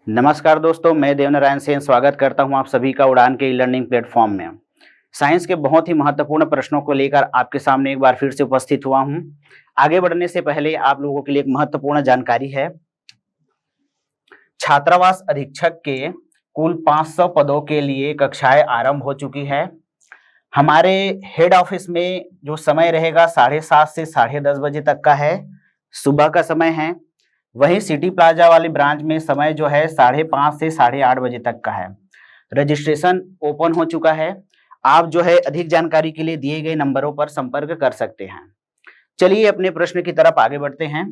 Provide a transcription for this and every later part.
नमस्कार दोस्तों, मैं देवनारायण सेन स्वागत करता हूं आप सभी का उड़ान के ई लर्निंग प्लेटफॉर्म में। साइंस के बहुत ही महत्वपूर्ण प्रश्नों को लेकर आपके सामने एक बार फिर से उपस्थित हुआ हूं। आगे बढ़ने से पहले आप लोगों के लिए एक महत्वपूर्ण जानकारी है। छात्रावास अधीक्षक के कुल 500 पदों के लिए कक्षाएं आरंभ हो चुकी है। हमारे हेड ऑफिस में जो समय रहेगा 7:30 से 10:30 बजे तक का है, सुबह का समय है। वहीं सिटी प्लाजा वाली ब्रांच में समय जो है 5:30 से 8:30 बजे तक का है। रजिस्ट्रेशन ओपन हो चुका है। आप जो है अधिक जानकारी के लिए दिए गए नंबरों पर संपर्क कर सकते हैं। चलिए अपने प्रश्न की तरफ आगे बढ़ते हैं।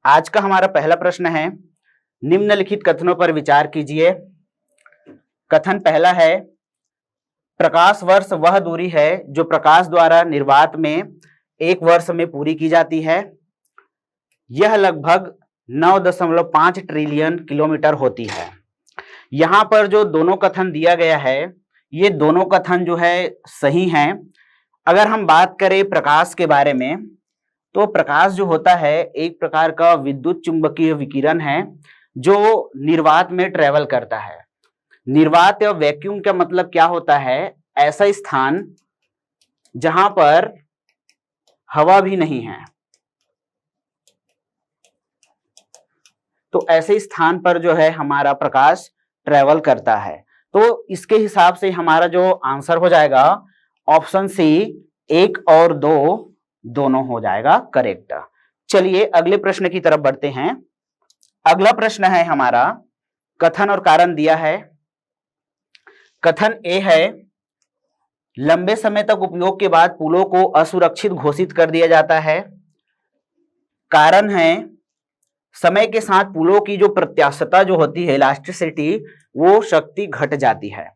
आज का हमारा पहला प्रश्न है, निम्नलिखित कथनों पर विचार कीजिए। कथन पहला है, प्रकाश वर्ष वह दूरी है जो प्रकाश द्वारा निर्वात में 1 वर्ष में पूरी की जाती है। यह लगभग 9.5 ट्रिलियन किलोमीटर होती है। यहाँ पर जो दोनों कथन दिया गया है, ये दोनों कथन जो है सही हैं। अगर हम बात करें प्रकाश के बारे में, तो प्रकाश जो होता है एक प्रकार का विद्युत चुंबकीय विकिरण है जो निर्वात में ट्रेवल करता है। निर्वात या वैक्यूम का मतलब क्या होता है? ऐसा स्थान जहां पर हवा भी नहीं है, तो ऐसे स्थान पर जो है हमारा प्रकाश ट्रेवल करता है। तो इसके हिसाब से हमारा जो आंसर हो जाएगा ऑप्शन सी 1 और 2 दोनों हो जाएगा करेक्ट। चलिए अगले प्रश्न की तरफ बढ़ते हैं। अगला प्रश्न है हमारा, कथन और कारण दिया है। कथन ए है, लंबे समय तक उपयोग के बाद पुलों को असुरक्षित घोषित कर दिया जाता है। कारण है, समय के साथ पुलों की जो प्रत्यास्थता जो होती है, इलास्टिसिटी, वो शक्ति घट जाती है।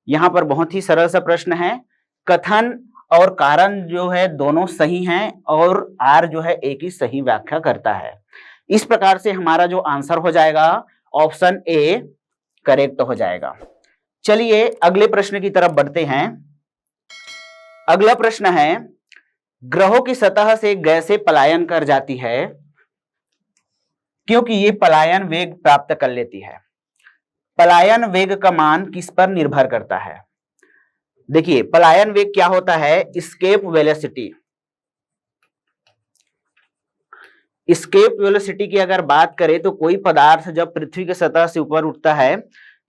यहां पर बहुत ही सरल सा प्रश्न है। कथन और कारण जो है दोनों सही हैं और आर जो है एक ही सही व्याख्या करता है। इस प्रकार से हमारा जो आंसर हो जाएगा ऑप्शन ए करेक्ट हो जाएगा। चलिए अगले प्रश्न की तरफ बढ़ते हैं। अगला प्रश्न है, ग्रहों की सतह से गैसें पलायन कर जाती है क्योंकि ये पलायन वेग प्राप्त कर लेती है। पलायन वेग का मान किस पर निर्भर करता है? देखिए पलायन वेग क्या होता है? Escape velocity. एस्केप वेलोसिटी की अगर बात करें तो कोई पदार्थ जब पृथ्वी की सतह से ऊपर उठता है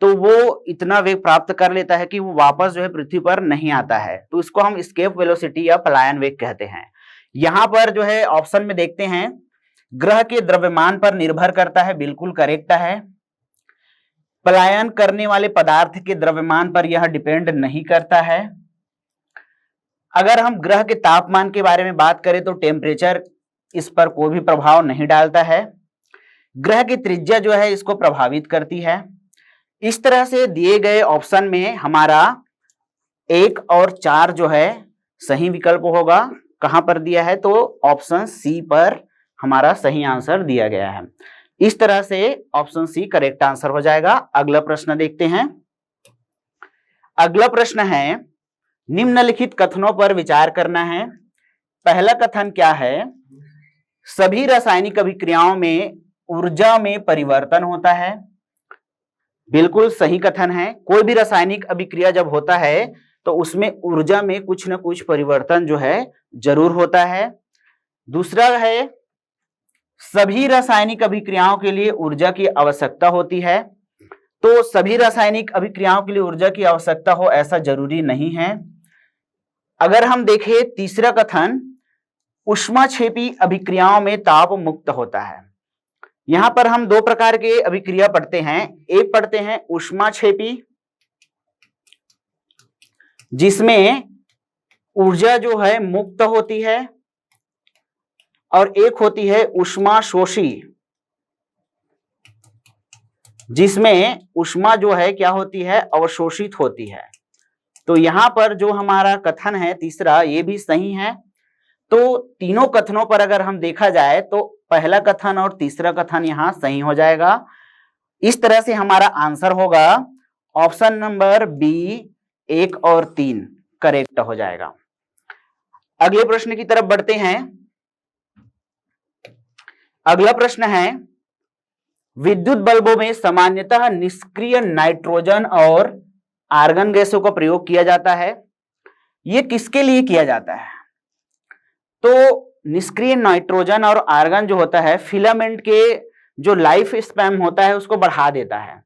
तो वो इतना वेग प्राप्त कर लेता है कि वो वापस जो है पृथ्वी पर नहीं आता है, तो इसको हम एस्केप वेलोसिटी या पलायन वेग कहते हैं। यहां पर जो है ऑप्शन में देखते हैं, ग्रह के द्रव्यमान पर निर्भर करता है, बिल्कुल करेक्ट है। पलायन करने वाले पदार्थ के द्रव्यमान पर यह डिपेंड नहीं करता है। अगर हम ग्रह के तापमान के बारे में बात करें तो टेम्परेचर इस पर कोई भी प्रभाव नहीं डालता है। ग्रह की त्रिज्या जो है इसको प्रभावित करती है। इस तरह से दिए गए ऑप्शन में हमारा 1 और 4 जो है सही विकल्प होगा। कहां पर दिया है? तो ऑप्शन सी पर हमारा सही आंसर दिया गया है। इस तरह से ऑप्शन सी करेक्ट आंसर हो जाएगा। अगला प्रश्न देखते हैं। अगला प्रश्न है, निम्नलिखित कथनों पर विचार करना है। पहला कथन क्या है? सभी रासायनिक अभिक्रियाओं में ऊर्जा में परिवर्तन होता है। बिल्कुल सही कथन है। कोई भी रासायनिक अभिक्रिया जब होता है तो उसमें ऊर्जा में कुछ न कुछ परिवर्तन जो है जरूर होता है। दूसरा है, सभी रासायनिक अभिक्रियाओं के लिए ऊर्जा की आवश्यकता होती है। तो सभी रासायनिक अभिक्रियाओं के लिए ऊर्जा की आवश्यकता हो ऐसा जरूरी नहीं है। अगर हम देखें तीसरा कथन, ऊष्माक्षेपी अभिक्रियाओं में ताप मुक्त होता है। यहां पर हम 2 प्रकार के अभिक्रिया पढ़ते हैं। एक पढ़ते हैं ऊष्माक्षेपी, जिसमें ऊर्जा जो है मुक्त होती है, और एक होती है ऊष्माशोषी, जिसमें ऊष्मा जो है क्या होती है? अवशोषित होती है। तो यहां पर जो हमारा कथन है तीसरा, ये भी सही है। तो तीनों कथनों पर अगर हम देखा जाए तो पहला कथन और तीसरा कथन यहां सही हो जाएगा। इस तरह से हमारा आंसर होगा ऑप्शन नंबर बी 1 और 3 करेक्ट हो जाएगा। अगले प्रश्न की तरफ बढ़ते हैं। अगला प्रश्न है, विद्युत बल्बों में सामान्यतः निष्क्रिय नाइट्रोजन और आर्गन गैसों का प्रयोग किया जाता है। यह किसके लिए किया जाता है? तो निष्क्रिय नाइट्रोजन और आर्गन जो होता है फिलामेंट के जो लाइफ स्पैन होता है उसको बढ़ा देता है।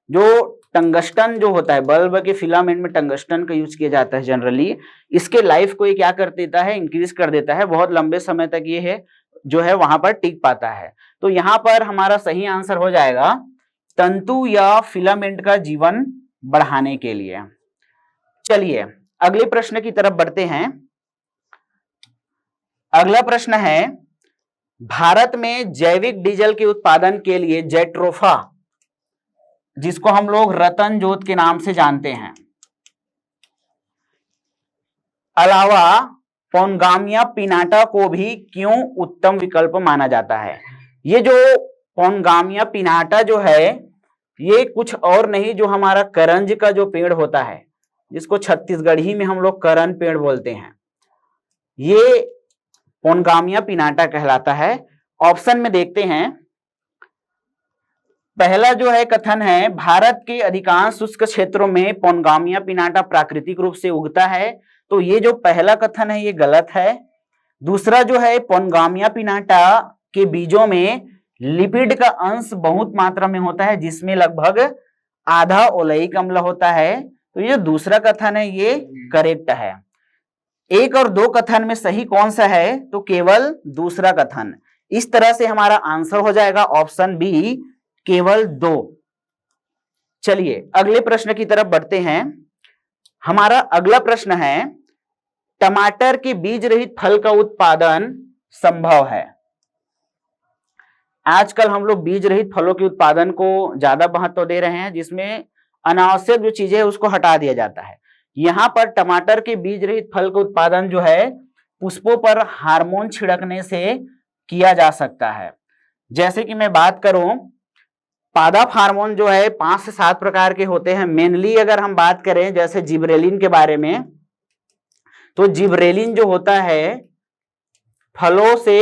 जो टंगस्टन जो होता है, बल्ब के फिलामेंट में टंगस्टन का यूज किया जाता है जनरली, इसके लाइफ को ये क्या कर देता है, इंक्रीज कर देता है। बहुत लंबे समय तक ये है जो है वहां पर टिक पाता है। तो यहां पर हमारा सही आंसर हो जाएगा तंतु या फिलामेंट का जीवन बढ़ाने के लिए। चलिए अगले प्रश्न की तरफ बढ़ते हैं। अगला प्रश्न है, भारत में जैविक डीजल के उत्पादन के लिए जेट्रोफा, जिसको हम लोग रतन जोत के नाम से जानते हैं, अलावा पोनगामिया पिनाटा को भी क्यों उत्तम विकल्प माना जाता है? ये जो पोनगामिया पिनाटा जो है ये कुछ और नहीं, जो हमारा करंज का जो पेड़ होता है, जिसको छत्तीसगढ़ी में हम लोग करन पेड़ बोलते हैं, ये पोनगामिया पिनाटा कहलाता है। ऑप्शन में देखते हैं। पहला जो है कथन है, भारत के अधिकांश शुष्क क्षेत्रों में पोनगामिया पिनाटा प्राकृतिक रूप से उगता है। तो ये जो पहला कथन है ये गलत है। दूसरा जो है, पोनगामिया पिनाटा के बीजों में लिपिड का अंश बहुत मात्रा में होता है, जिसमें लगभग आधा ओलेइक अम्ल होता है। तो ये दूसरा कथन है ये करेक्ट है। एक और दो कथन में सही कौन सा है? तो केवल दूसरा कथन। इस तरह से हमारा आंसर हो जाएगा ऑप्शन बी, केवल 2। चलिए अगले प्रश्न की तरफ बढ़ते हैं। हमारा अगला प्रश्न है, टमाटर के बीज रहित फल का उत्पादन संभव है? आजकल हम लोग बीज रहित फलों के उत्पादन को ज्यादा महत्व दे रहे हैं, जिसमें अनावश्यक जो चीजें है उसको हटा दिया जाता है। यहां पर टमाटर के बीज रहित फल का उत्पादन जो है पुष्पों पर हार्मोन छिड़कने से किया जा सकता है। जैसे कि मैं बात करूं, पादप हार्मोन जो है 5 से 7 प्रकार के होते हैं। मेनली अगर हम बात करें जैसे जिब्रेलिन के बारे में, तो जिब्रेलिन जो होता है फलों से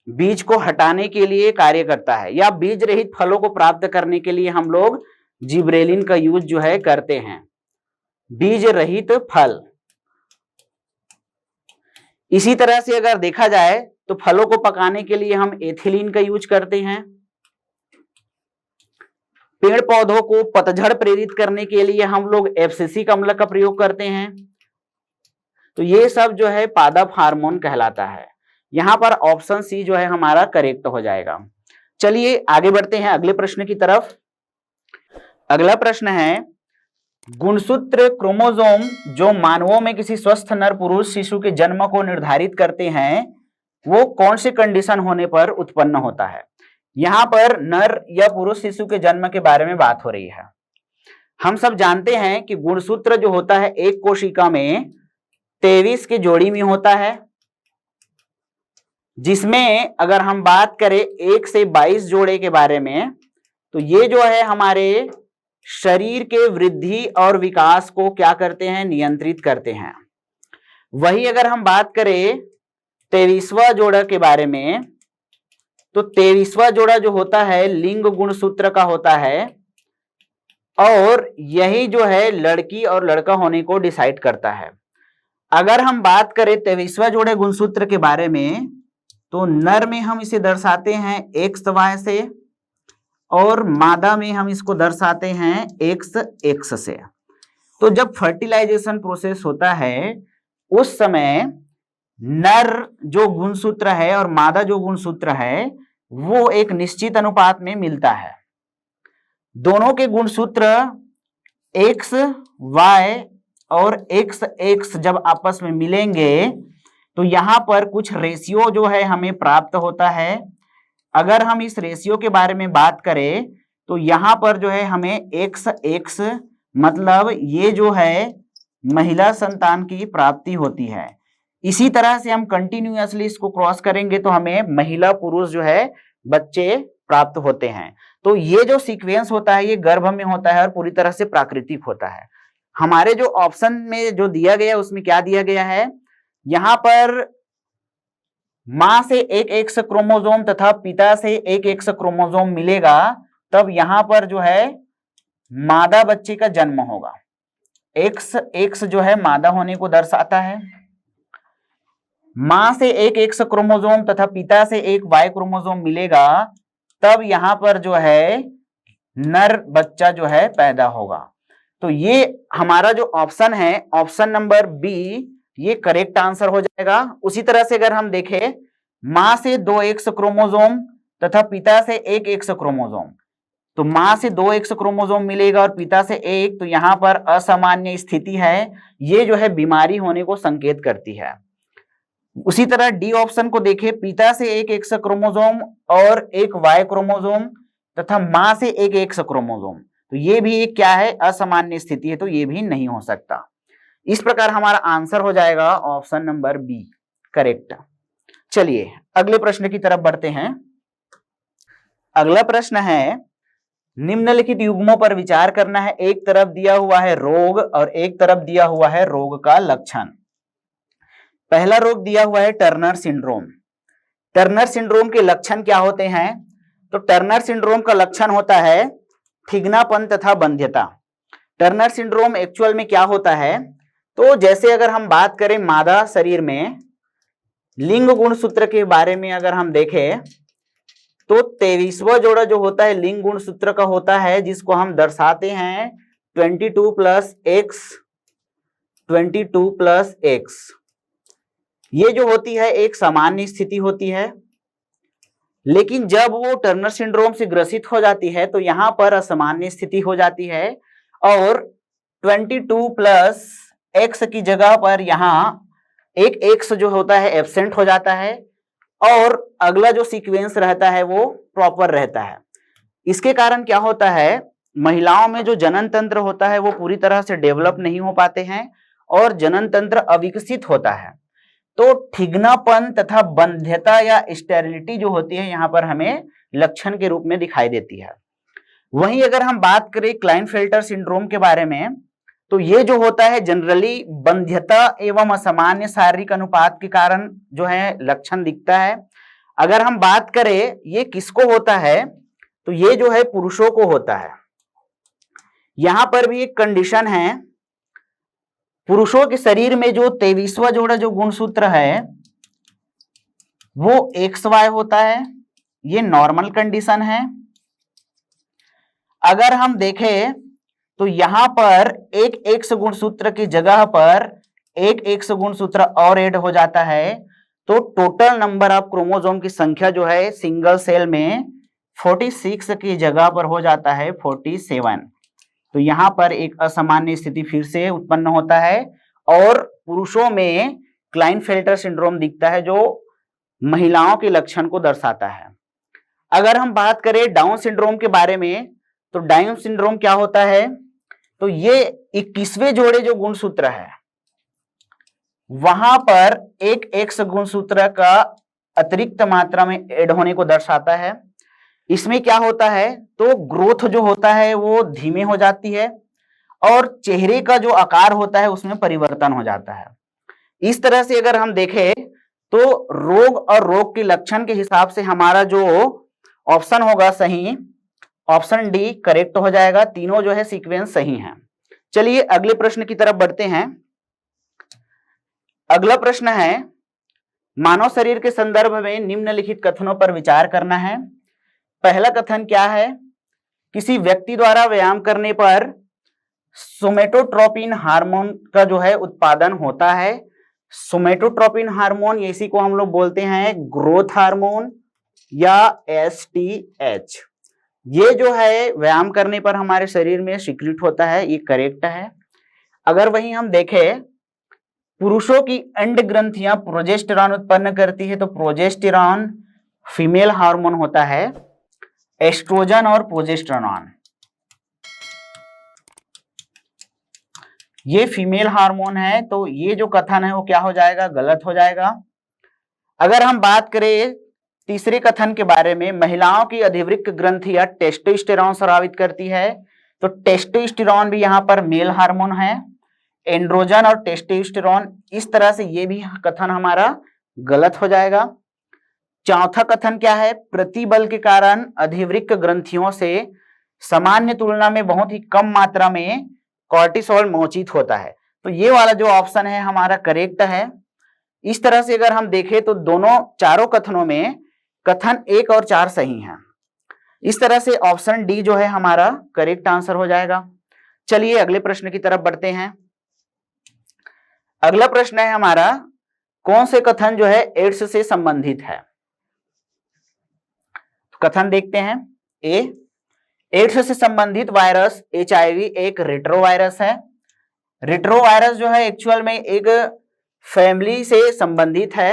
बीज को हटाने के लिए कार्य करता है, या बीज रहित फलों को प्राप्त करने के लिए हम लोग जिब्रेलिन का यूज जो है करते हैं। बीज रहित फल। इसी तरह से अगर देखा जाए तो फलों को पकाने के लिए हम एथिलीन का यूज करते हैं। पेड़ पौधों को पतझड़ प्रेरित करने के लिए हम लोग एब्सिसिक अम्ल का प्रयोग करते हैं। तो ये सब जो है पादप हार्मोन कहलाता है। यहां पर ऑप्शन सी जो है हमारा करेक्ट हो जाएगा। चलिए आगे बढ़ते हैं अगले प्रश्न की तरफ। अगला प्रश्न है, गुणसूत्र क्रोमोसोम जो मानवों में किसी स्वस्थ नर पुरुष शिशु के जन्म को निर्धारित करते हैं, वो कौन से कंडीशन होने पर उत्पन्न होता है? यहां पर नर या पुरुष शिशु के जन्म के बारे में बात हो रही है। हम सब जानते हैं कि गुणसूत्र जो होता है एक कोशिका में 23 के जोड़ी में होता है, जिसमें अगर हम बात करें 1 से 22 जोड़े के बारे में, तो ये जो है हमारे शरीर के वृद्धि और विकास को क्या करते हैं? नियंत्रित करते हैं। वही अगर हम बात करें 23वां जोड़ा के बारे में, तो 23वां जोड़ा जो होता है लिंग गुणसूत्र का होता है, और यही जो है लड़की और लड़का होने को डिसाइड करता है। अगर हम बात करें 23वां जोड़े गुणसूत्र के बारे में, तो नर में हम इसे दर्शाते हैं XY से, और मादा में हम इसको दर्शाते हैं XX से। तो जब फर्टिलाइजेशन प्रोसेस होता है उस समय नर जो गुणसूत्र है और मादा जो गुणसूत्र है वो एक निश्चित अनुपात में मिलता है। दोनों के गुणसूत्र XY और XX जब आपस में मिलेंगे तो यहां पर कुछ रेशियो जो है हमें प्राप्त होता है। अगर हम इस रेशियो के बारे में बात करें तो यहां पर जो है हमें XX मतलब ये जो है महिला संतान की प्राप्ति होती है। इसी तरह से हम कंटिन्यूअसली इसको क्रॉस करेंगे तो हमें महिला पुरुष जो है बच्चे प्राप्त होते हैं। तो ये जो सीक्वेंस होता है ये गर्भ में होता है और पूरी तरह से प्राकृतिक होता है। हमारे जो ऑप्शन में जो दिया गया उसमें क्या दिया गया है, यहाँ पर मां से एक एक्स क्रोमोसोम तथा पिता से एक एक्स क्रोमोसोम मिलेगा, तब यहां पर जो है मादा बच्चे का जन्म होगा। एक्स एक्स जो है मादा होने को दर्शाता है। मां से एक एक्स क्रोमोसोम तथा पिता से एक वाई क्रोमोसोम मिलेगा, तब यहां पर जो है नर बच्चा जो है पैदा होगा। तो ये हमारा जो ऑप्शन है, ऑप्शन नंबर बी, ये करेक्ट आंसर हो जाएगा। उसी तरह से अगर हम देखें, मां से 2 एक्स क्रोमोसोम तथा पिता से एक एक्स क्रोमोसोम, तो मां से 2 एक्स क्रोमोसोम मिलेगा और पिता से एक, तो यहां पर असामान्य स्थिति है, ये जो है बीमारी होने को संकेत करती है। उसी तरह डी ऑप्शन को देखें, पिता से एक एक्स क्रोमोसोम और एक वाई क्रोमोसोम तथा मां से एक एक्स क्रोमोसोम, तो ये भी एक क्या है, असामान्य स्थिति है, तो ये भी नहीं हो सकता। इस प्रकार हमारा आंसर हो जाएगा ऑप्शन नंबर बी करेक्ट। चलिए अगले प्रश्न की तरफ बढ़ते हैं। अगला प्रश्न है, निम्नलिखित युग्मों पर विचार करना है। एक तरफ दिया हुआ है रोग और एक तरफ दिया हुआ है रोग का लक्षण। पहला रोग दिया हुआ है टर्नर सिंड्रोम। टर्नर सिंड्रोम के लक्षण क्या होते हैं? तो टर्नर सिंड्रोम का लक्षण होता है ठिगनापन तथा बंध्यता। टर्नर सिंड्रोम एक्चुअल में क्या होता है? तो जैसे अगर हम बात करें मादा शरीर में लिंग गुणसूत्र के बारे में अगर हम देखें, तो 23वां जोड़ा जो होता है लिंग गुणसूत्र का होता है, जिसको हम दर्शाते हैं 22 प्लस एक्स, 22 प्लस एक्स। ये जो होती है एक सामान्य स्थिति होती है, लेकिन जब वो टर्नर सिंड्रोम से ग्रसित हो जाती है तो यहां पर असामान्य स्थिति हो जाती है और 22 प्लस एक्स की जगह पर यहां एक एक्स जो होता है एब्सेंट हो जाता है और अगला जो सीक्वेंस रहता है वो प्रॉपर रहता है। इसके कारण क्या होता है, महिलाओं में जो जनन तंत्र होता है वो पूरी तरह से डेवलप नहीं हो पाते हैं और जनन तंत्र अविकसित होता है। तो ठिगनापन तथा बंध्यता या स्टेरिलिटी जो होती है यहाँ पर हमें लक्षण के रूप में दिखाई देती है। वहीं अगर हम बात करें क्लाइनफेल्टर सिंड्रोम के बारे में, तो ये जो होता है जनरली बंध्यता एवं असामान्य शारीरिक अनुपात के कारण जो है लक्षण दिखता है। अगर हम बात करें ये किसको होता है, तो ये जो है पुरुषों को होता है। यहां पर भी एक कंडीशन है, पुरुषों के शरीर में जो 23वां जोड़ा जो गुणसूत्र है वो XY होता है, ये नॉर्मल कंडीशन है। अगर हम देखें तो यहां पर एक एक्स गुणसूत्र की जगह पर एक एक्स गुणसूत्र और ऐड हो जाता है, तो टोटल नंबर ऑफ क्रोमोसोम की संख्या जो है सिंगल सेल में 46 की जगह पर हो जाता है 47। तो यहां पर एक असामान्य स्थिति फिर से उत्पन्न होता है और पुरुषों में क्लाइनफेल्टर सिंड्रोम दिखता है जो महिलाओं के लक्षण को दर्शाता है। अगर हम बात करें डाउन सिंड्रोम के बारे में, तो डाउन सिंड्रोम क्या होता है, तो ये 21वें जोड़े जो गुणसूत्र है वहां पर एक एक्स गुणसूत्र का अतिरिक्त मात्रा में ऐड होने को दर्शाता है। इसमें क्या होता है, तो ग्रोथ जो होता है वो धीमे हो जाती है और चेहरे का जो आकार होता है उसमें परिवर्तन हो जाता है। इस तरह से अगर हम देखें तो रोग और रोग के लक्षण के हिसाब से हमारा जो ऑप्शन होगा सही, ऑप्शन डी करेक्ट हो जाएगा। तीनों जो है सीक्वेंस सही है। चलिए अगले प्रश्न की तरफ बढ़ते हैं। अगला प्रश्न है, मानव शरीर के संदर्भ में निम्नलिखित कथनों पर विचार करना है। पहला कथन क्या है, किसी व्यक्ति द्वारा व्यायाम करने पर सोमेटोट्रोपिन हार्मोन का जो है उत्पादन होता है। सोमेटोट्रोपिन हार्मोन, इसी को हम लोग बोलते हैं ग्रोथ हार्मोन या STH। ये जो है व्यायाम करने पर हमारे शरीर में सीक्रेट होता है, ये करेक्ट है। अगर वहीं हम देखें पुरुषों की अंड ग्रंथियां प्रोजेस्टेरॉन उत्पन्न करती है, तो प्रोजेस्टेरॉन फीमेल हार्मोन होता है, एस्ट्रोजन और प्रोजेस्टेरॉन ये फीमेल हार्मोन है। तो ये जो कथन है वो क्या हो जाएगा, गलत हो जाएगा। अगर हम बात करें तीसरे कथन के बारे में, महिलाओं की अधिवृक्क ग्रंथियां टेस्टोस्टेरॉन स्रावित करती है, तो टेस्टोस्टेरॉन भी यहाँ पर मेल हार्मोन है, एंड्रोजन और टेस्टोस्टेरॉन, इस तरह से ये भी कथन हमारा गलत हो जाएगा। चौथा कथन क्या है, प्रतिबल के कारण अधिवृक्क ग्रंथियों से सामान्य तुलना में बहुत ही कम मात्रा में कॉर्टिसोल मोचित होता है। तो ये वाला जो ऑप्शन है हमारा करेक्ट है। इस तरह से अगर हम देखें तो दोनों चारों कथनों में कथन 1 और 4 सही हैं। इस तरह से ऑप्शन डी जो है हमारा करेक्ट आंसर हो जाएगा। चलिए अगले प्रश्न की तरफ बढ़ते हैं। अगला प्रश्न है हमारा, कौन से कथन जो है एड्स से संबंधित है। कथन देखते हैं। ए, एड्स से संबंधित वायरस HIV एक रेट्रोवायरस है। रेट्रोवायरस जो है एक्चुअल में एक फैमिली से संबंधित है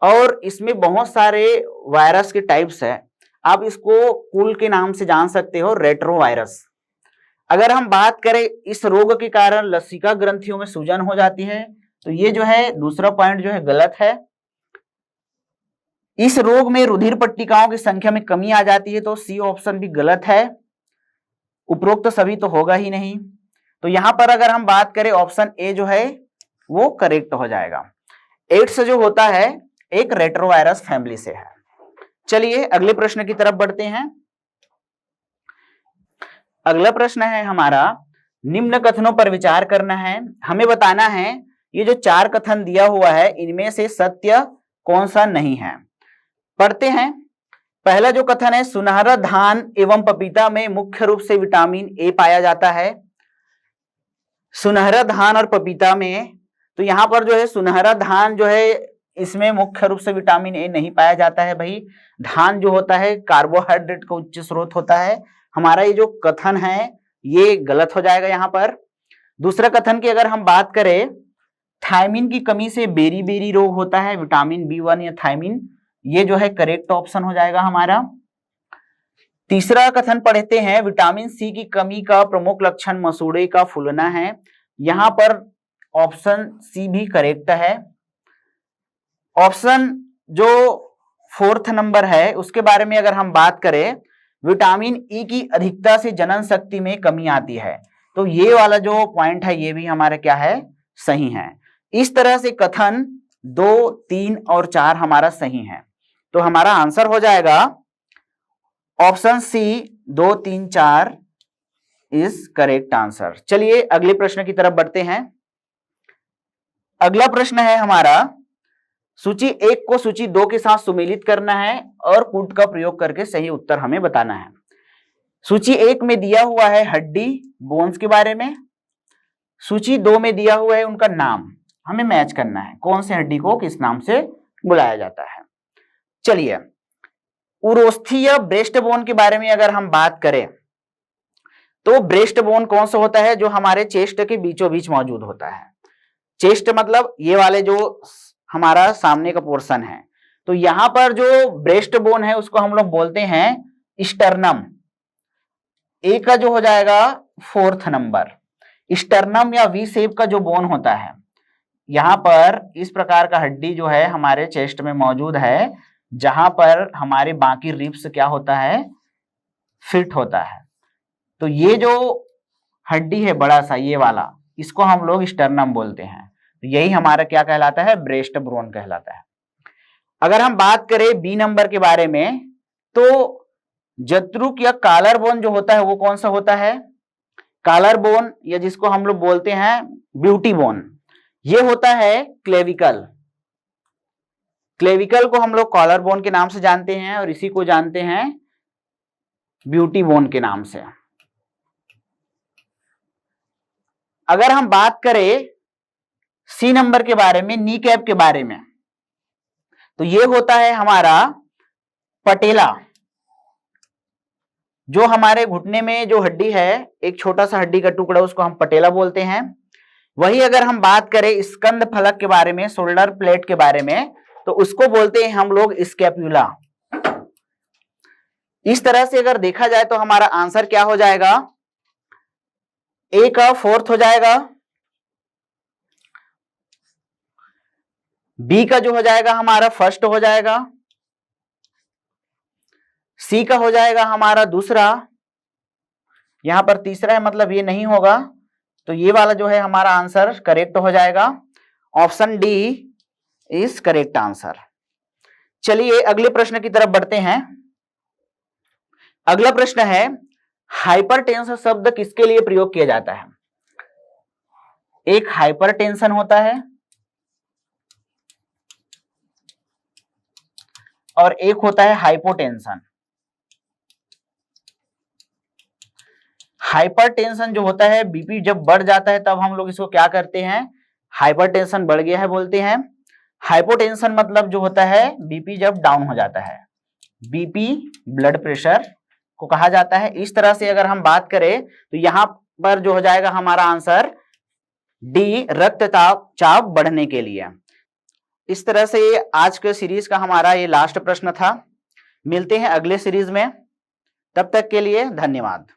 और इसमें बहुत सारे वायरस के टाइप्स है। आप इसको कुल के नाम से जान सकते हो, रेट्रोवायरस। अगर हम बात करें इस रोग के कारण लसिका ग्रंथियों में सूजन हो जाती है, तो ये जो है दूसरा पॉइंट जो है गलत है। इस रोग में रुधिर पट्टिकाओं की संख्या में कमी आ जाती है, तो सी ऑप्शन भी गलत है। उपरोक्त सभी तो होगा ही नहीं। तो यहां पर अगर हम बात करें ऑप्शन ए जो है वो करेक्ट हो जाएगा। एड्स जो होता है एक रेट्रोवायरस फैमिली से है। चलिए अगले प्रश्न की तरफ बढ़ते हैं। अगला प्रश्न है हमारा, निम्न कथनों पर विचार करना है। हमें बताना है ये जो 4 कथन दिया हुआ है इनमें से सत्य कौन सा नहीं है। पढ़ते हैं। पहला जो कथन है, सुनहरा धान एवं पपीता में मुख्य रूप से विटामिन ए पाया जाता है। सुनहरा धान और पपीता में, तो यहां पर जो है सुनहरा धान जो है इसमें मुख्य रूप से विटामिन ए नहीं पाया जाता है। भाई धान जो होता है कार्बोहाइड्रेट का उच्च स्रोत होता है। हमारा ये जो कथन है ये गलत हो जाएगा यहाँ पर। दूसरा कथन की अगर हम बात करें, थायमिन की कमी से बेरी बेरी रोग होता है, विटामिन B1 या थायमिन, ये जो है करेक्ट ऑप्शन हो जाएगा हमारा। तीसरा कथन पढ़ते हैं, विटामिन सी की कमी का प्रमुख लक्षण मसूड़े का फूलना है। यहां पर ऑप्शन सी भी करेक्ट है। ऑप्शन जो 4th नंबर है उसके बारे में अगर हम बात करें, विटामिन ई की अधिकता से जनन शक्ति में कमी आती है, तो ये वाला जो पॉइंट है ये भी हमारा क्या है, सही है। इस तरह से कथन 2, 3 और 4 हमारा सही है। तो हमारा आंसर हो जाएगा option C 2, 3, 4 is correct answer. चलिए अगले प्रश्न की तरफ बढ़ते हैं। अगला प्रश्न है हमारा, सूची 1 को सूची 2 के साथ सुमेलित करना है और पुट का प्रयोग करके सही उत्तर हमें बताना है। सूची 1 में दिया हुआ है हड्डी बोन्स के बारे में, सूची 2 में दिया हुआ है उनका नाम, हमें मैच करना है कौन से हड्डी को किस नाम से बुलाया जाता है। चलिए उरोस्थी या ब्रेस्ट बोन के बारे में अगर हम बात करें तो ब्रेस्ट बोन कौन सा होता है, जो हमारे चेस्ट के बीचों बीच मौजूद होता है। चेस्ट मतलब ये वाले जो हमारा सामने का पोर्शन है, तो यहां पर जो ब्रेस्ट बोन है उसको हम लोग बोलते हैं स्टर्नम। ए का जो हो जाएगा 4th नंबर, स्टर्नम या वी शेप का जो बोन होता है, यहां पर इस प्रकार का हड्डी जो है हमारे चेस्ट में मौजूद है, जहां पर हमारे बाकी रिब्स क्या होता है, फिट होता है। तो ये जो हड्डी है बड़ा सा ये वाला, इसको हम लोग स्टर्नम बोलते हैं। तो यही हमारा क्या कहलाता है, ब्रेस्ट बोन कहलाता है। अगर हम बात करें बी नंबर के बारे में, तो जत्रुक या कॉलर बोन जो होता है वो कौन सा होता है, कॉलर बोन या जिसको हम लोग बोलते हैं ब्यूटी बोन, ये होता है क्लेविकल। क्लेविकल को हम लोग कॉलर बोन के नाम से जानते हैं और इसी को जानते हैं ब्यूटी बोन के नाम से। अगर हम बात करें सी नंबर के बारे में, नी कैप के बारे में, तो ये होता है हमारा पटेला। जो हमारे घुटने में जो हड्डी है, एक छोटा सा हड्डी का टुकड़ा, उसको हम पटेला बोलते हैं। वही अगर हम बात करें स्कंद फलक के बारे में, शोल्डर प्लेट के बारे में, तो उसको बोलते हैं हम लोग स्कैप्यूला। इस तरह से अगर देखा जाए तो हमारा आंसर क्या हो जाएगा, ए का 4th हो जाएगा, बी का जो हो जाएगा हमारा 1st हो जाएगा, सी का हो जाएगा हमारा दूसरा, यहां पर तीसरा है मतलब ये नहीं होगा, तो ये वाला जो है हमारा आंसर करेक्ट हो जाएगा। Option D is correct answer. चलिए अगले प्रश्न की तरफ बढ़ते हैं। अगला प्रश्न है, हाइपरटेंशन शब्द किसके लिए प्रयोग किया जाता है? एक हाइपरटेंशन होता है और एक होता है हाइपोटेंशन। हाइपरटेंशन जो होता है, बीपी जब बढ़ जाता है तब हम लोग इसको क्या करते हैं, हाइपरटेंशन बढ़ गया है बोलते हैं। हाइपोटेंशन मतलब जो होता है बीपी जब डाउन हो जाता है, बीपी ब्लड प्रेशर को कहा जाता है। इस तरह से अगर हम बात करें तो यहां पर जो हो जाएगा हमारा आंसर डी, रक्तचाप चाप बढ़ने के लिए। इस तरह से आज के सीरीज का हमारा ये लास्ट प्रश्न था। मिलते हैं अगले सीरीज में, तब तक के लिए धन्यवाद।